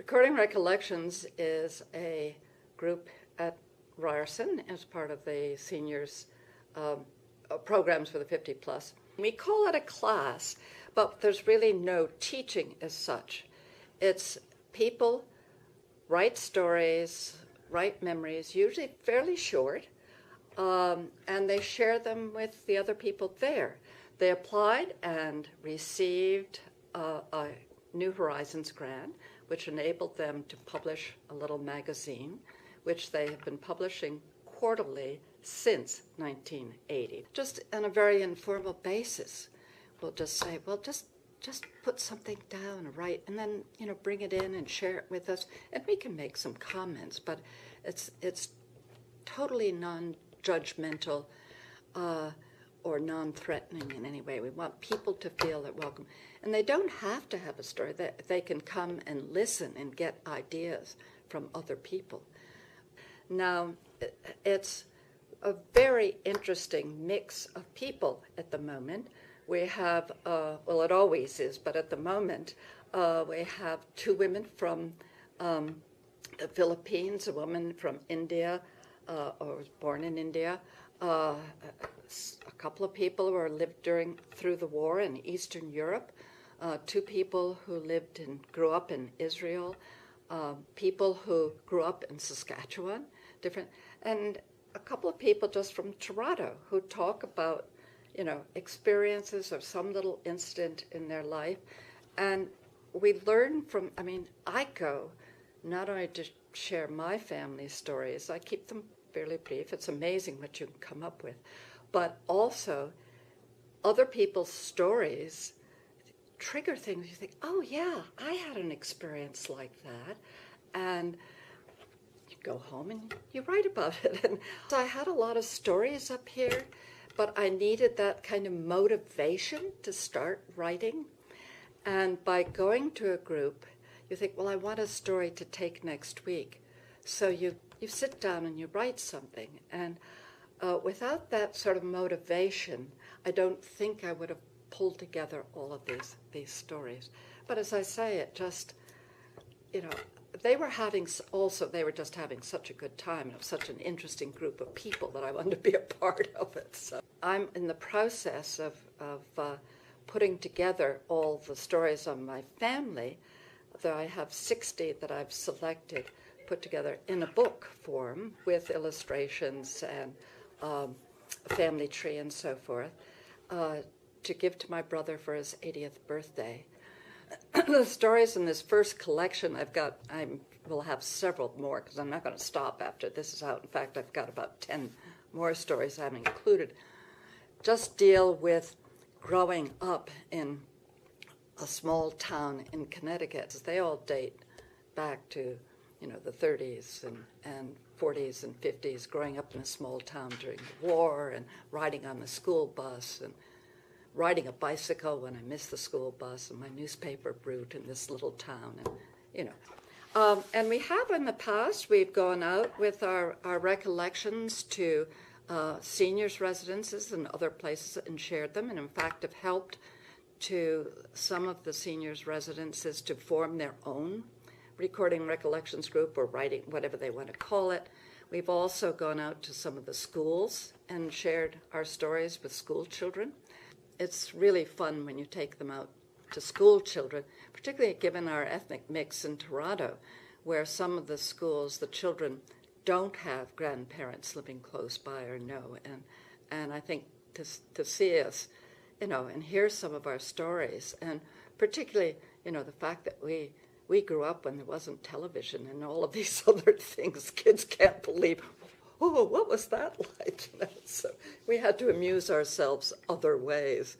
Recording Recollections is a group at Ryerson as part of the seniors programs for the 50 plus. We call it a class, but there's really no teaching as such. It's people write stories, write memories, usually fairly short, and they share them with the other people there. They applied and received a New Horizons grant, which enabled them to publish a little magazine, which they have been publishing quarterly since 1980. Just on a very informal basis, we'll just say, well, just put something down, write, and then, bring it in and share it with us, and we can make some comments, but it's totally non-judgmental or non-threatening in any way. We want people to feel they're welcome. And they don't have to have a story. They can come and listen and get ideas from other people. Now, it's a very interesting mix of people at the moment. We have, well, it always is, but at the moment, we have two women from the Philippines, a woman from India, or was born in India, a couple of people who lived through the war in Eastern Europe, two people who grew up in Israel, people who grew up in Saskatchewan, and a couple of people just from Toronto who talk about, experiences or some little incident in their life. And we learn from, I go not only to share my family stories, I keep them fairly brief. It's amazing what you can come up with. But also, other people's stories trigger things. You think, oh yeah, I had an experience like that. And you go home and you write about it. And so I had a lot of stories up here, but I needed that kind of motivation to start writing. And by going to a group, you think, well, I want a story to take next week. So you sit down and you write something. And without that sort of motivation, I don't think I would have pulled together all of these stories. But as I say, it just, they were just having such a good time. It was such an interesting group of people that I wanted to be a part of it. So I'm in the process of putting together all the stories on my family. Though I have 60 that I've selected, put together in a book form with illustrations and a family tree and so forth, to give to my brother for his 80th birthday. The stories in this first collection I will have several more because I'm not going to stop after this is out. In fact, I've got about 10 more stories I haven't included. Just deal with growing up in a small town in Connecticut. They all date back to the 30s and 40s and 50s, growing up in a small town during the war and riding on the school bus and riding a bicycle when I missed the school bus and my newspaper route in this little town. And we have in the past, we've gone out with our recollections to seniors' residences and other places and shared them, and in fact have helped to some of the seniors' residences to form their own recording recollections group or writing, whatever they want to call it. We've also gone out to some of the schools and shared our stories with school children. It's really fun when you take them out to school children, particularly given our ethnic mix in Toronto, where some of the schools, the children don't have grandparents living close by or know. And I think to see us, and hear some of our stories, and particularly, the fact that we grew up when there wasn't television and all of these other things. Kids can't believe, oh, what was that like? So we had to amuse ourselves other ways.